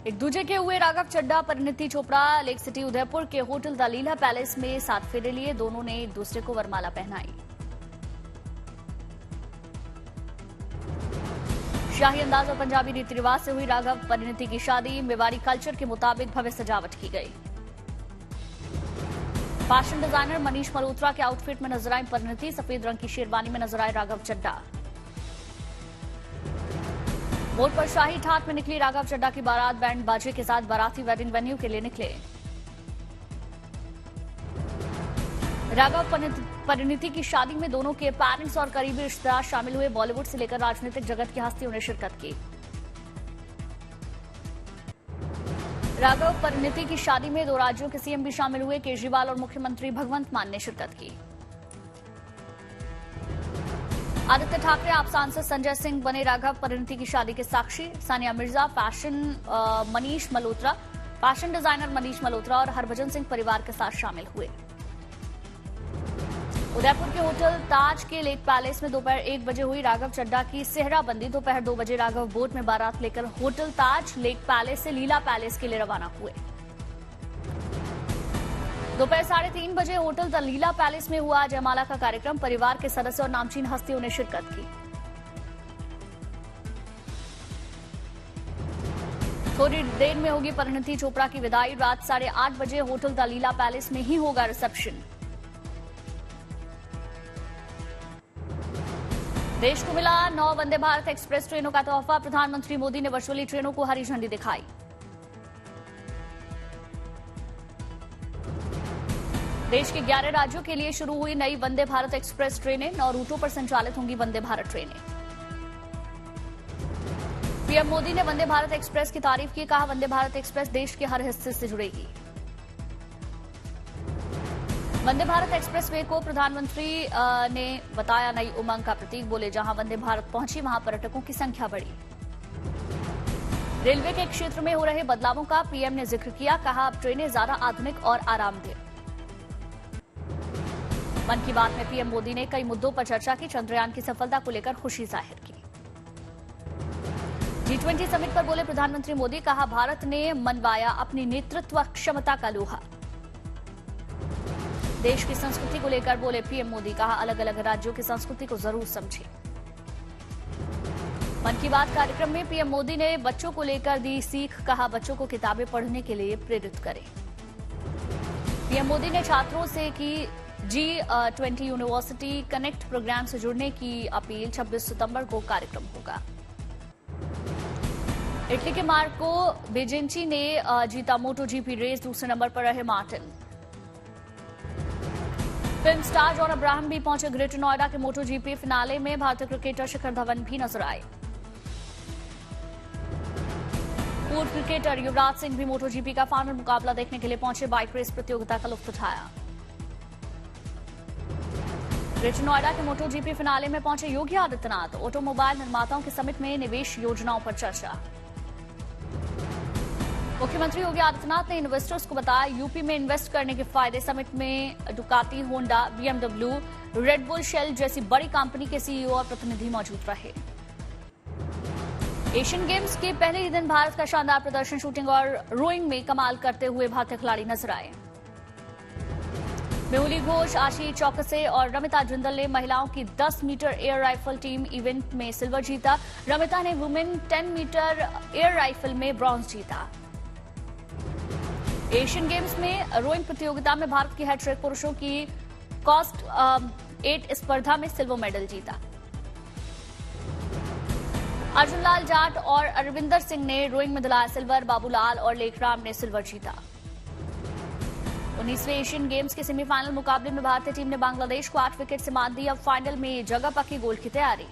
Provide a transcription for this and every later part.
एक दूजे के हुए राघव चड्ढा परिणीति चोपड़ा लेक सिटी उदयपुर के होटल द लीला पैलेस में 7 फेरे लिए। दोनों ने एक दूसरे को वरमाला पहनाई। शाही अंदाज और पंजाबी रीति रिवाज से हुई राघव परिणीति की शादी। मेवाड़ी कल्चर के मुताबिक भव्य सजावट की गई। फैशन डिजाइनर मनीष मल्होत्रा के आउटफिट में नजर आई परिणीति। सफेद रंग की शेरवानी में नजर आए राघव चड्ढा। मोड़ पर शाही ठाट में निकली राघव चड्ढा की बारात। बैंड बाजे के साथ बाराती वेडिंग वेन्यू के लिए निकले। राघव परिणीति की शादी में दोनों के पेरेंट्स और करीबी रिश्तेदार शामिल हुए। बॉलीवुड से लेकर राजनीतिक जगत की हस्तियों ने शिरकत की। राघव परिणीति की शादी में 2 राज्यों के सीएम भी शामिल हुए। केजरीवाल और मुख्यमंत्री भगवंत मान ने शिरकत की। आदित्य ठाकरे आप सांसद संजय सिंह बने राघव परिणीति की शादी के साक्षी। सानिया मिर्जा मनीष मल्होत्रा फैशन डिजाइनर मनीष मल्होत्रा और हरभजन सिंह परिवार के साथ शामिल हुए। उदयपुर के होटल ताज के लेक पैलेस में दोपहर 1 बजे हुई राघव चड्ढा की सेहराबंदी। दोपहर 2 बजे राघव बोट में बारात लेकर होटल ताज लेक पैलेस से लीला पैलेस के लिए रवाना हुए। दोपहर 3:30 बजे होटल द लीला पैलेस में हुआ जयमाला का कार्यक्रम। परिवार के सदस्य और नामचीन हस्तियों ने शिरकत की। थोड़ी देर में होगी परिणीति चोपड़ा की विदाई। रात 8:30 बजे होटल द लीला पैलेस में ही होगा रिसेप्शन। देश को मिला 9 वंदे भारत एक्सप्रेस ट्रेनों का तोहफा। प्रधानमंत्री मोदी ने वर्चुअली ट्रेनों को हरी झंडी दिखाई। देश के 11 राज्यों के लिए शुरू हुई नई वंदे भारत एक्सप्रेस ट्रेनें। 9 रूटों पर संचालित होंगी वंदे भारत ट्रेनें। पीएम मोदी ने वंदे भारत एक्सप्रेस की तारीफ की। कहा वंदे भारत एक्सप्रेस देश के हर हिस्से से जुड़ेगी। वंदे भारत एक्सप्रेस वे को प्रधानमंत्री ने बताया नई उमंग का प्रतीक। बोले जहां वंदे भारत पहुंची वहां पर्यटकों की संख्या बढ़ी। रेलवे के क्षेत्र में हो रहे बदलावों का पीएम ने जिक्र किया। कहा अब ट्रेनें ज्यादा आधुनिक और आरामदेह। मन की बात में पीएम मोदी ने कई मुद्दों पर चर्चा की। चंद्रयान की सफलता को लेकर खुशी जाहिर की। G20 समिट पर बोले प्रधानमंत्री मोदी। कहा भारत ने मनवाया अपनी नेतृत्व क्षमता का लोहा। देश की संस्कृति को लेकर बोले पीएम मोदी। कहा अलग अलग राज्यों की संस्कृति को जरूर समझें। मन की बात कार्यक्रम में पीएम मोदी ने बच्चों को लेकर दी सीख। कहा बच्चों को किताबें पढ़ने के लिए प्रेरित करें। पीएम मोदी ने छात्रों से की G20 यूनिवर्सिटी कनेक्ट प्रोग्राम से जुड़ने की अपील। 26 सितंबर को कार्यक्रम होगा। इटली के मार्को बेजेंची ने जीता मोटो जीपी रेस। दूसरे नंबर पर रहे Martin. Film star John Abraham भी पहुंचे ग्रेटर नोएडा के मोटो जीपी फिनाले में। भारतीय क्रिकेटर शिखर धवन भी नजर आए। पूर्व क्रिकेटर युवराज सिंह भी मोटो जीपी का फाइनल मुकाबला देखने के लिए पहुंचे। बाइक रेस प्रतियोगिता का लुत्फ उठाया। ग्रेटर नोएडा के मोटो जीपी फिनाले में पहुंचे योगी आदित्यनाथ। ऑटोमोबाइल निर्माताओं के समिट में निवेश योजनाओं पर चर्चा। मुख्यमंत्री योगी आदित्यनाथ ने इन्वेस्टर्स को बताया यूपी में इन्वेस्ट करने के फायदे। समिट में Ducati, Honda, BMW, Red Bull, Shell जैसी बड़ी कंपनी के सीईओ और प्रतिनिधि मौजूद रहे। एशियन गेम्स के पहले ही दिन भारत का शानदार प्रदर्शन। शूटिंग और रोइंग में कमाल करते हुए भारतीय खिलाड़ी नजर आए। मेहुली घोष, आशी चौकसे और रमिता जिंदल ने महिलाओं की 10 metre air rifle team event में सिल्वर जीता। रमिता ने वुमेन 10 मीटर एयर राइफल में ब्रॉन्ज जीता। एशियन गेम्स में रोइंग प्रतियोगिता में भारत की हैट्रिक। पुरुषों की कॉस्ट 8 स्पर्धा में सिल्वर मेडल जीता। अर्जुन लाल जाट और अरविंदर सिंह ने रोइंग में दिलाया सिल्वर। बाबूलाल और लेखराम ने सिल्वर जीता। 19वें एशियन गेम्स के सेमीफाइनल मुकाबले में भारतीय टीम ने बांग्लादेश को 8 विकेट से मात दी। अब फाइनल में जगह पक्की। गोल्ड की तैयारी।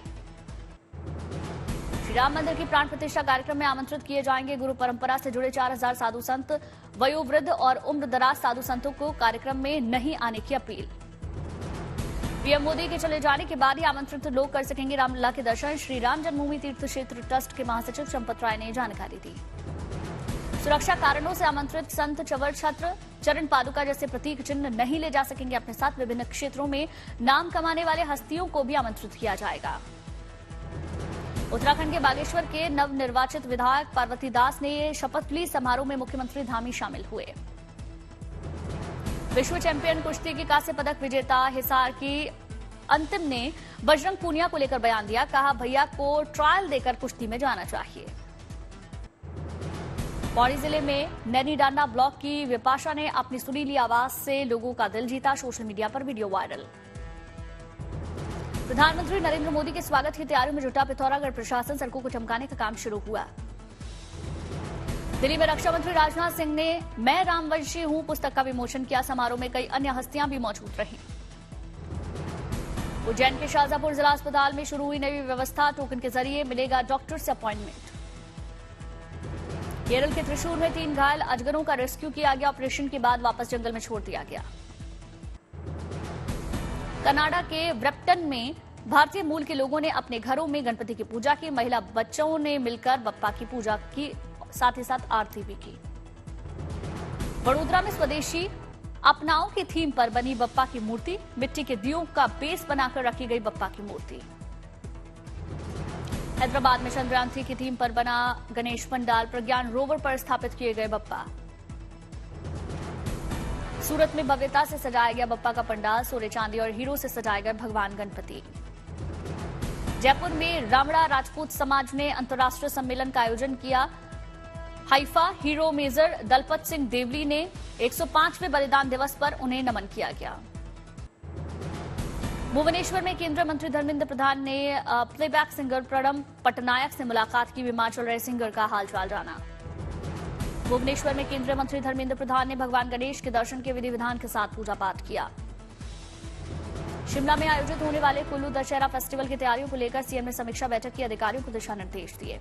श्री राम मंदिर की प्राण प्रतिष्ठा कार्यक्रम में आमंत्रित किए जाएंगे गुरु परंपरा से जुड़े 4000 साधु संत। वयोवृद्ध और उम्रदराज साधु संतों को कार्यक्रम में नहीं आने की अपील। पीएम मोदी के चले जाने के बाद ही आमंत्रित लोग कर सकेंगे रामलला के दर्शन। श्री राम जन्मभूमि तीर्थ क्षेत्र ट्रस्ट के महासचिव चंपत राय ने जानकारी दी। सुरक्षा कारणों से आमंत्रित संत चवर छत्र, चरण पादुका जैसे प्रतीक चिन्ह नहीं ले जा सकेंगे अपने साथ। विभिन्न क्षेत्रों में नाम कमाने वाले हस्तियों को भी आमंत्रित किया जाएगा। उत्तराखंड के बागेश्वर के नवनिर्वाचित विधायक पार्वती दास ने शपथ ली। समारोह में मुख्यमंत्री धामी शामिल हुए। विश्व चैंपियन कुश्ती की कांस्य पदक विजेता हिसार की अंतिम ने बजरंग पूनिया को लेकर बयान दिया। कहा, भैया को ट्रायल देकर कुश्ती में जाना चाहिए। पौड़ी जिले में नैनीडांडा ब्लॉक की विपाशा ने अपनी सुरीली आवाज से लोगों का दिल जीता। सोशल मीडिया पर वीडियो वायरल। प्रधानमंत्री नरेंद्र मोदी के स्वागत की तैयारियों में जुटा पिथौरागढ़ प्रशासन। सड़कों को चमकाने का काम शुरू हुआ। दिल्ली में रक्षा मंत्री राजनाथ सिंह ने मैं रामवंशी हूं पुस्तक का विमोचन किया। समारोह में कई अन्य हस्तियां भी मौजूद रहीं। उज्जैन के शाहजहांपुर जिला अस्पताल में शुरू हुई नई व्यवस्था। टोकन के जरिए मिलेगा डॉक्टर से अपॉइंटमेंट। केरल के त्रिशूर में 3 घायल अजगरों का रेस्क्यू किया गया। ऑपरेशन के बाद वापस जंगल में छोड़ दिया गया। कनाडा के ब्रैम्पटन में भारतीय मूल के लोगों ने अपने घरों में गणपति की पूजा की। महिला बच्चों ने मिलकर बप्पा की पूजा की, साथ ही साथ आरती भी की। वडोदरा में स्वदेशी अपनाओं की थीम पर बनी बप्पा की मूर्ति। मिट्टी के दियों का बेस बनाकर रखी गई बप्पा की मूर्ति। हैदराबाद में चंद्रयान 3 की थीम पर बना गणेश पंडाल। प्रज्ञान रोवर पर स्थापित किए गए बप्पा। सूरत में भव्यता से सजाया गया बप्पा का पंडाल। सोने चांदी और हीरो से सजाए गए भगवान गणपति। जयपुर में रामड़ा राजपूत समाज ने अंतर्राष्ट्रीय सम्मेलन का आयोजन किया। Haifa hero major Dalpat Singh Deoli ने 105वें बलिदान दिवस पर उन्हें नमन किया गया। भुवनेश्वर में केंद्रीय मंत्री धर्मेंद्र प्रधान ने प्लेबैक सिंगर प्रणब पटनायक से मुलाकात की। बीमार चल रहे सिंगर का हालचाल जाना। भुवनेश्वर में केंद्रीय मंत्री धर्मेंद्र प्रधान ने भगवान गणेश के दर्शन के विधि विधान के साथ पूजा पाठ किया। शिमला में आयोजित होने वाले कुल्लू दशहरा फेस्टिवल की तैयारियों को लेकर सीएम ने समीक्षा बैठक की। अधिकारियों को दिशा निर्देश दिए।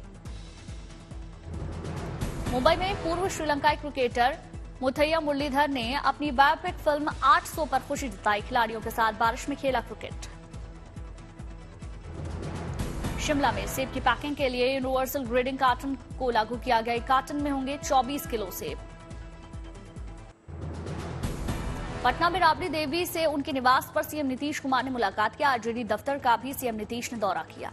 मुंबई में पूर्व श्रीलंकाई क्रिकेटर मुथैया मुरलीधर ने अपनी बायोपिक फिल्म 800 पर खुशी जताई। खिलाड़ियों के साथ बारिश में खेला क्रिकेट। शिमला में सेब की पैकिंग के लिए यूनिवर्सल ग्रेडिंग कार्टन को लागू किया गया। कार्टन में होंगे 24 किलो सेब। पटना में राबड़ी देवी से उनके निवास पर सीएम नीतीश कुमार ने मुलाकात की। आरजेडी दफ्तर का भी सीएम नीतीश ने दौरा किया।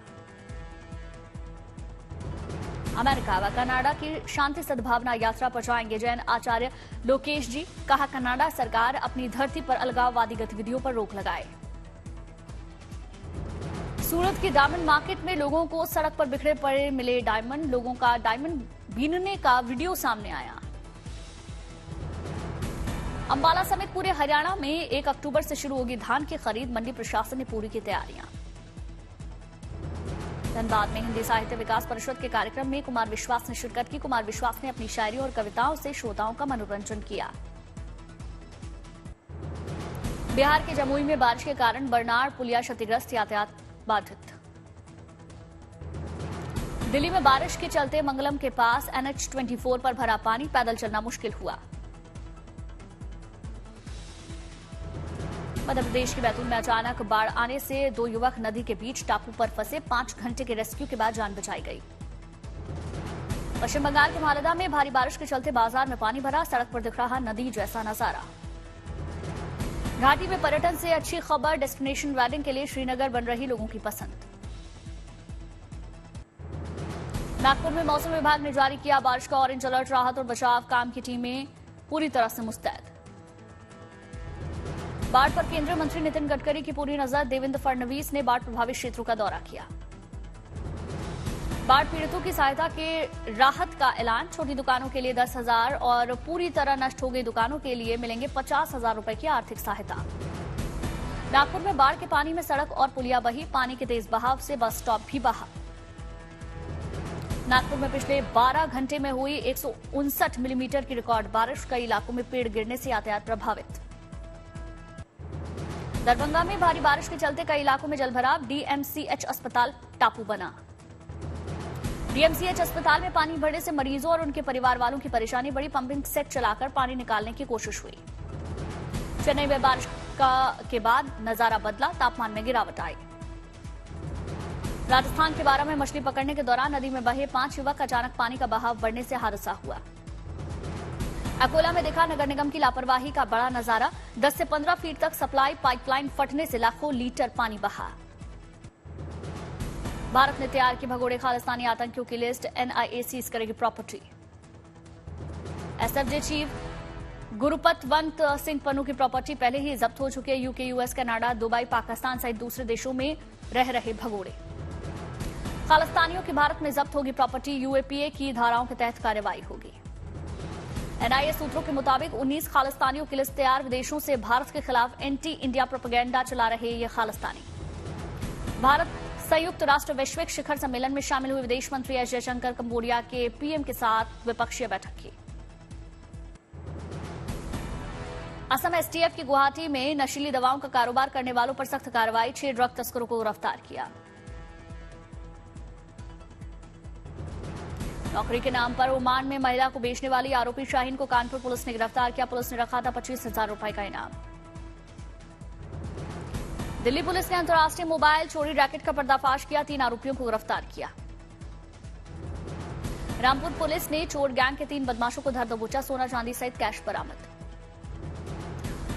अमेरिका व कनाडा की शांति सद्भावना यात्रा पर जाएंगे जैन आचार्य लोकेश जी। कहा, कनाडा सरकार अपनी धरती पर अलगाववादी गतिविधियों पर रोक लगाए। सूरत की डायमंड मार्केट में लोगों को सड़क पर बिखरे पड़े मिले डायमंड। लोगों का डायमंड बीनने का वीडियो सामने आया। अंबाला समेत पूरे हरियाणा में 1 अक्टूबर से शुरू होगी धान की खरीद। मंडी प्रशासन ने पूरी की तैयारियां। धनबाद में हिंदी साहित्य विकास परिषद के कार्यक्रम में कुमार विश्वास ने शिरकत की। कुमार विश्वास ने अपनी शायरी और कविताओं से श्रोताओं का मनोरंजन किया। बिहार के जमुई में बारिश के कारण बरनार पुलिया क्षतिग्रस्त, यातायात बाधित। दिल्ली में बारिश के चलते मंगलम के पास NH24 पर भरा पानी। पैदल चलना मुश्किल हुआ। मध्य प्रदेश के बैतूल में अचानक बाढ़ आने से 2 युवक नदी के बीच टापू पर फंसे। 5 घंटे के रेस्क्यू के बाद जान बचाई गई। पश्चिम बंगाल के मालदा में भारी बारिश के चलते बाजार में पानी भरा। सड़क पर दिख रहा नदी जैसा नजारा। घाटी में पर्यटन से अच्छी खबर। डेस्टिनेशन वेडिंग के लिए श्रीनगर बन रही लोगों की पसंद। नागपुर में मौसम विभाग ने जारी किया बारिश का ऑरेंज अलर्ट। राहत और बचाव काम की टीमें पूरी तरह से मुस्तैद। बाढ़ पर केंद्रीय मंत्री नितिन गडकरी की पूरी नजर। देवेंद्र फडणवीस ने बाढ़ प्रभावित क्षेत्रों का दौरा किया। बाढ़ पीड़ितों की सहायता के राहत का ऐलान। छोटी दुकानों के लिए 10,000 और पूरी तरह नष्ट हो गई दुकानों के लिए मिलेंगे 50,000 रुपए की आर्थिक सहायता। नागपुर में बाढ़ के पानी में सड़क और पुलिया बही। पानी के तेज बहाव से बस स्टॉप भी बहा। नागपुर में पिछले 12 घंटे में हुई 159 मिलीमीटर की रिकॉर्ड बारिश। कई इलाकों में पेड़ गिरने से यातायात प्रभावित। दरभंगा में भारी बारिश के चलते कई इलाकों में जलभराव। डीएमसीएच अस्पताल टापू बना। डीएमसीएच अस्पताल में पानी भरने से मरीजों और उनके परिवार वालों की परेशानी बढ़ी। पंपिंग सेट चलाकर पानी निकालने की कोशिश हुई। चेन्नई में बारिश के बाद नजारा बदला। तापमान में गिरावट आई। राजस्थान के बारा में मछली पकड़ने के दौरान नदी में बहे 5 युवक। अचानक पानी का बहाव बढ़ने से हादसा हुआ। अकोला में देखा नगर निगम की लापरवाही का बड़ा नजारा। 10 से 15 फीट तक सप्लाई पाइपलाइन फटने से लाखों लीटर पानी बहा। भारत ने तैयार की भगोड़े खालिस्तानी आतंकियों की लिस्ट, एनआईए सीज करेगी property. SFJ chief Gurpatwant Singh Pannu की प्रॉपर्टी पहले ही जब्त हो चुकी है। UK, US, Canada, Dubai, Pakistan सहित दूसरे देशों में रह रहे भगोड़े। खालिस्तानियों की भारत में जब्त होगी प्रॉपर्टी, यूएपीए की धाराओं के तहत कार्रवाई होगी। एनआईए सूत्रों के मुताबिक 19 खालिस्तानियों की लिस्ट तैयार, विदेशों से भारत के खिलाफ एंटी इंडिया प्रोपेगेंडा चला रहे ये खालिस्तानी। भारत संयुक्त राष्ट्र वैश्विक शिखर सम्मेलन में शामिल हुए विदेश मंत्री एस जयशंकर कंबोडिया के पीएम के साथ द्विपक्षीय बैठक की। असम एसटीएफ की गुवाहाटी में नशीली दवाओं का कारोबार करने वालों पर सख्त कार्रवाई, 6 ड्रग तस्करों को गिरफ्तार किया। नौकरी के नाम पर ओमान में महिला को बेचने वाली आरोपी शाहीन को कानपुर पुलिस ने गिरफ्तार किया। पुलिस ने रखा था 25,000 रुपए का इनाम। दिल्ली पुलिस ने अंतर्राष्ट्रीय मोबाइल चोरी रैकेट का पर्दाफाश किया, 3 आरोपियों को गिरफ्तार किया। रामपुर पुलिस ने चोर गैंग के 3 बदमाशों को धर दबोचा, सोना चांदी सहित कैश बरामद।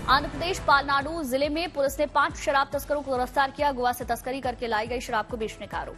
आंध्र प्रदेश पालनाडु जिले में पुलिस ने 5 शराब तस्करों को गिरफ्तार किया। गोवा से तस्करी करके लाई गई शराब को बेचने का आरोप।